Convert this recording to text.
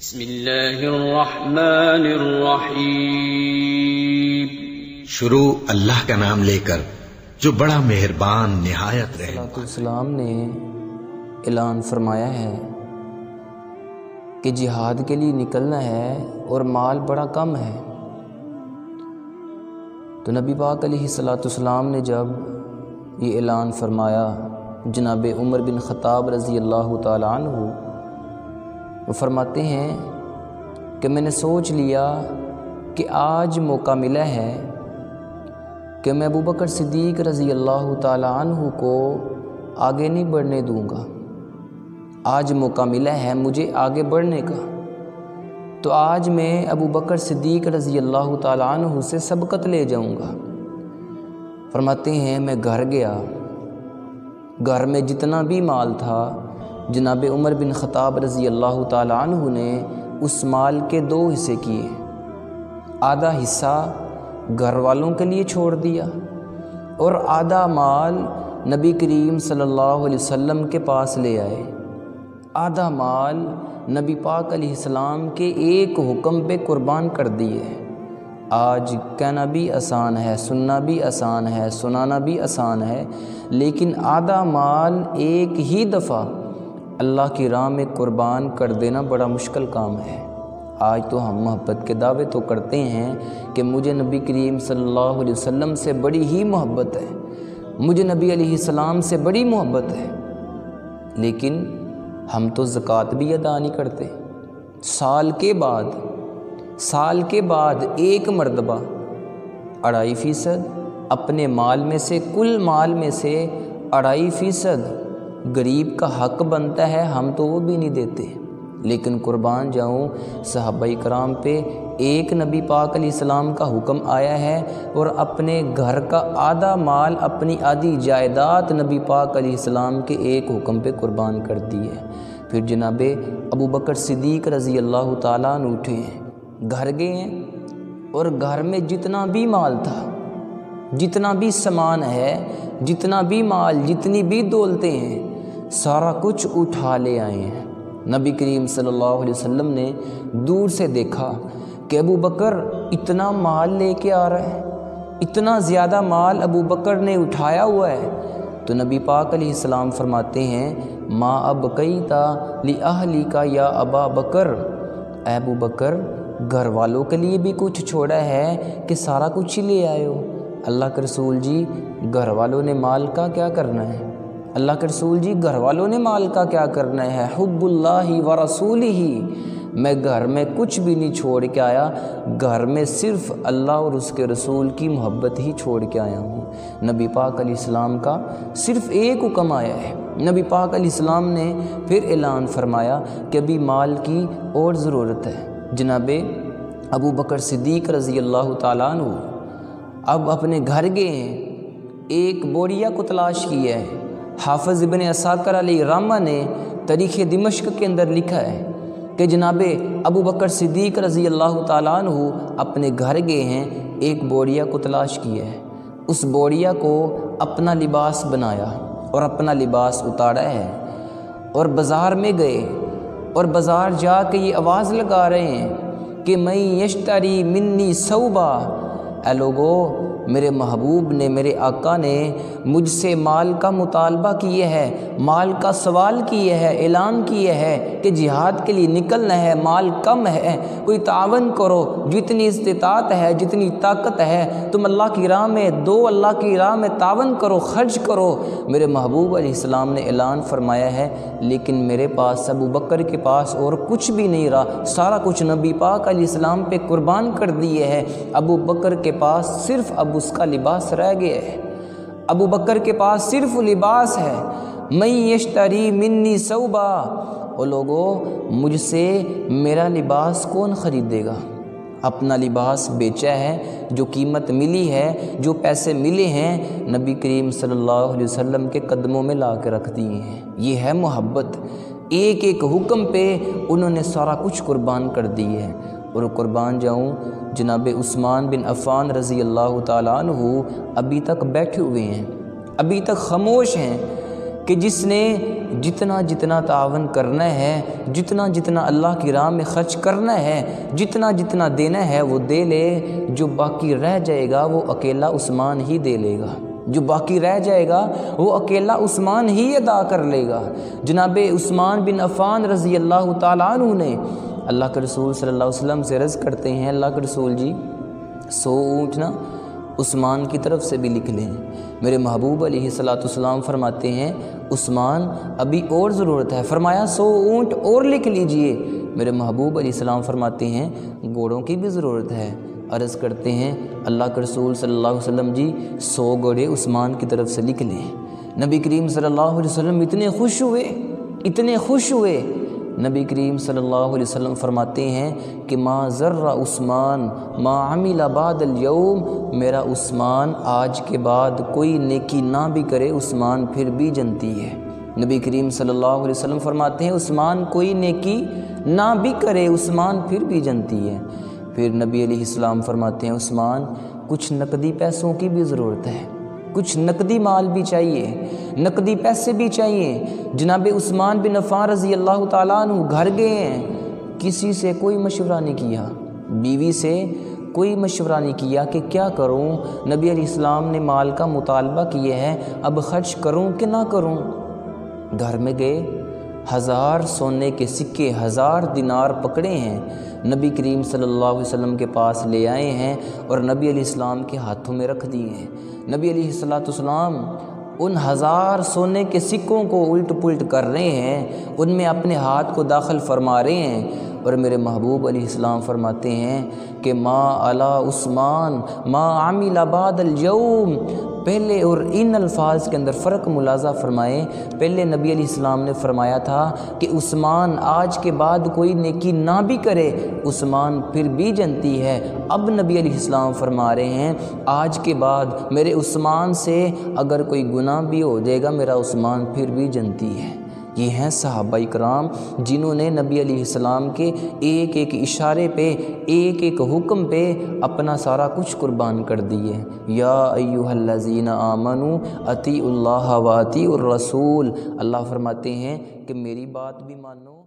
بسم اللہ الرحمن الرحیم۔ شروع اللہ کا نام لے کر جو بڑا مہربان نہایت رحم۔ السلام نے اعلان فرمایا ہے کہ جہاد کے لیے نکلنا ہے اور مال بڑا کم ہے، تو نبی پاک علیہ السلام نے جب یہ اعلان فرمایا، جناب عمر بن خطاب رضی اللہ تعالی عنہ وہ فرماتے ہیں کہ میں نے سوچ لیا کہ آج موقع ملا ہے کہ میں ابوبکر صدیق رضی اللہ تعالی عنہ کو آگے نہیں بڑھنے دوں گا۔ آج موقع ملا ہے مجھے آگے بڑھنے کا، تو آج میں ابوبکر صدیق رضی اللہ تعالی عنہ سے سبقت لے جاؤں گا۔ فرماتے ہیں میں گھر گیا، گھر میں جتنا بھی مال تھا جناب عمر بن خطاب رضی اللہ تعالی عنہ نے اس مال کے 2 حصے کیے۔ آدھا حصہ گھر والوں کے لیے چھوڑ دیا اور آدھا مال نبی کریم صلی اللہ علیہ وسلم کے پاس لے آئے۔ آدھا مال نبی پاک علیہ السلام کے ایک حکم پہ قربان کر دیے۔ آج کہنا بھی آسان ہے، سننا بھی آسان ہے، سنانا بھی آسان ہے، لیکن آدھا مال ایک ہی دفعہ اللہ کی راہ میں قربان کر دینا بڑا مشکل کام ہے۔ آج تو ہم محبت کے دعوے تو کرتے ہیں کہ مجھے نبی کریم صلی اللہ علیہ وسلم سے بڑی ہی محبت ہے، مجھے نبی علیہ السلام سے بڑی محبت ہے، لیکن ہم تو زکوٰۃ بھی ادا نہیں کرتے۔ سال کے بعد ایک مرتبہ 2.5% اپنے مال میں سے، کل مال میں سے 2.5% غریب کا حق بنتا ہے، ہم تو وہ بھی نہیں دیتے۔ لیکن قربان جاؤں صحابہ کرام پہ ایک نبی پاک علیہ السلام کا حکم آیا ہے اور اپنے گھر کا آدھا مال، اپنی آدھی جائیداد نبی پاک علیہ السلام کے ایک حکم پہ قربان کر دی ہے۔ پھر جناب ابوبکر صدیق رضی اللہ تعالیٰ عنہ اٹھے ہیں، گھر گئے ہیں اور گھر میں جتنا بھی مال تھا، جتنا بھی سامان ہے، جتنا بھی مال، جتنی بھی دولتیں ہیں، سارا کچھ اٹھا لے آئے ہیں۔ نبی کریم صلی اللہ علیہ وسلم نے دور سے دیکھا کہ ابوبکر اتنا مال لے کے آ رہا ہے، اتنا زیادہ مال ابوبکر نے اٹھایا ہوا ہے، تو نبی پاک علیہ السلام فرماتے ہیں ما ابقیتا لأہلک یا ابا بکر، اے ابوبکر گھر والوں کے لیے بھی کچھ چھوڑا ہے کہ سارا کچھ ہی لے آئے ہو؟ اللہ کے رسول جی گھر والوں نے مال کا کیا کرنا ہے؟ اللہ کے رسول جی گھر والوں نے مال کا کیا کرنا ہے؟ حب اللہ و رسولہ، میں گھر میں کچھ بھی نہیں چھوڑ کے آیا، گھر میں صرف اللہ اور اس کے رسول کی محبت ہی چھوڑ کے آیا ہوں۔ نبی پاک علیہ السلام کا صرف ایک حکم آیا ہے۔ نبی پاک علیہ السلام نے پھر اعلان فرمایا کہ ابھی مال کی اور ضرورت ہے۔ جناب ابوبکر صدیق رضی اللہ تعالیٰ عنہ اب اپنے گھر گئے ہیں، ایک بوڑیا کو تلاش کیا ہے۔ حافظ ابن عساکر علیہ رحمہ نے تاریخ دمشق کے اندر لکھا ہے کہ جناب ابوبکر صدیق رضی اللہ تعالیٰ عنہ اپنے گھر گئے ہیں، ایک بوڑیا کو تلاش کیا ہے، اس بوڑیا کو اپنا لباس بنایا اور اپنا لباس اتارا ہے، اور بازار میں گئے اور بازار جا کے یہ آواز لگا رہے ہیں کہ میں یشتری منی ثوبا، اے لوگو میرے محبوب نے، میرے آقا نے مجھ سے مال کا مطالبہ کیا ہے، مال کا سوال کیا ہے، اعلان کیا ہے کہ جہاد کے لیے نکلنا ہے، مال کم ہے، کوئی تعاون کرو، جتنی استطاعت ہے، جتنی طاقت ہے تم اللہ کی راہ میں دو، اللہ کی راہ میں تعاون کرو، خرچ کرو۔ میرے محبوب علیہ السلام نے اعلان فرمایا ہے لیکن میرے پاس، ابوبکر کے پاس اور کچھ بھی نہیں رہا، سارا کچھ نبی پاک علیہ السلام پہ قربان کر دیے ہے، ابوبکر کے پاس صرف اب اس کا لباس رہ گیا ہے، ابوبکر کے پاس صرف لباس ہے۔ میں یشتری منی ثوبا، او لوگو مجھ سے میرا لباس کون خریدے گا؟ اپنا لباس بیچا ہے، جو قیمت ملی ہے، جو پیسے ملے ہیں، نبی کریم صلی اللہ علیہ وسلم کے قدموں میں لا کے رکھ دیے ہیں۔ یہ ہے محبت، ایک ایک حکم پہ انہوں نے سارا کچھ قربان کر دیے ہے۔ اور قربان جاؤں جناب عثمان بن عفان رضی اللہ تعالیٰ عنہ ابھی تک بیٹھے ہوئے ہیں، ابھی تک خاموش ہیں کہ جس نے جتنا جتنا تعاون کرنا ہے، جتنا جتنا اللہ کی راہ میں خرچ کرنا ہے، جتنا جتنا دینا ہے وہ دے لے، جو باقی رہ جائے گا وہ اکیلا عثمان ہی دے لے گا، جو باقی رہ جائے گا وہ اکیلا عثمان ہی ادا کر لے گا۔ جناب عثمان بن عفان رضی اللہ تعالیٰ عنہ نے اللہ کے رسول صلی اللہ علیہ وسلم سے عرض کرتے ہیں، اللہ کے رسول جی 100 اونٹ نا عثمان کی طرف سے بھی لکھ لیں۔ میرے محبوب علیہ الصلوۃ والسلام فرماتے ہیں عثمان ابھی اور ضرورت ہے، فرمایا 100 اونٹ اور لکھ لیجئے۔ میرے محبوب علیہ السلام فرماتے ہیں گھوڑوں کی بھی ضرورت ہے۔ عرض کرتے ہیں اللہ کے رسول صلی اللہ علیہ وسلم جی 100 گھوڑے عثمان کی طرف سے لکھ لیں۔ نبی کریم صلی اللہ علیہ وسلم اتنے خوش ہوئے، نبی کریم صلی اللہ علیہ وسلم فرماتے ہیں کہ ما ذر عثمان ما عمل بعد اليوم، میرا عثمان آج کے بعد کوئی نیکی نہ بھی کرے عثمان پھر بھی جنتی ہے۔ نبی کریم صلی اللہ علیہ وسلم فرماتے ہیں عثمان کوئی نیکی نہ بھی کرے عثمان پھر بھی جنتی ہے۔ پھر نبی علیہ السلام فرماتے ہیں عثمان کچھ نقدی پیسوں کی بھی ضرورت ہے، کچھ نقدی مال بھی چاہیے، نقدی پیسے بھی چاہیے۔ جناب عثمان بن عفان رضی اللہ تعالیٰ عنہ گھر گئے ہیں، کسی سے کوئی مشورہ نہیں کیا، بیوی سے کوئی مشورہ نہیں کیا کہ کیا کروں۔ نبی علیہ السلام نے مال کا مطالبہ کیا ہے، اب خرچ کروں کہ نہ کروں۔ گھر میں گئے، 1000 سونے کے سکے 1000 دینار پکڑے ہیں، نبی کریم صلی اللہ علیہ وسلم کے پاس لے آئے ہیں اور نبی علیہ السلام کے ہاتھوں میں رکھ دیے ہیں۔ نبی علیہ السلام ان 1000 سونے کے سکوں کو الٹ پلٹ کر رہے ہیں، ان میں اپنے ہاتھ کو داخل فرما رہے ہیں، اور میرے محبوب علیہ السلام فرماتے ہیں کہ ما علی عثمان ما عمل بعد اليوم۔ پہلے اور ان الفاظ کے اندر فرق ملاحظہ فرمائیں۔ پہلے نبی علیہ السلام نے فرمایا تھا کہ عثمان آج کے بعد کوئی نیکی نہ بھی کرے عثمان پھر بھی جنتی ہے۔ اب نبی علیہ السلام فرما رہے ہیں آج کے بعد میرے عثمان سے اگر کوئی گناہ بھی ہو جائے گا میرا عثمان پھر بھی جنتی ہے۔ یہ ہیں صحابہ کرام جنہوں نے نبی علیہ السلام کے ایک ایک اشارے پہ، ایک ایک حکم پہ اپنا سارا کچھ قربان کر دیے۔ یا ایھا الذین آمنوا اطیعوا اللہ واطیعوا الرسول، اللہ فرماتے ہیں کہ میری بات بھی مانو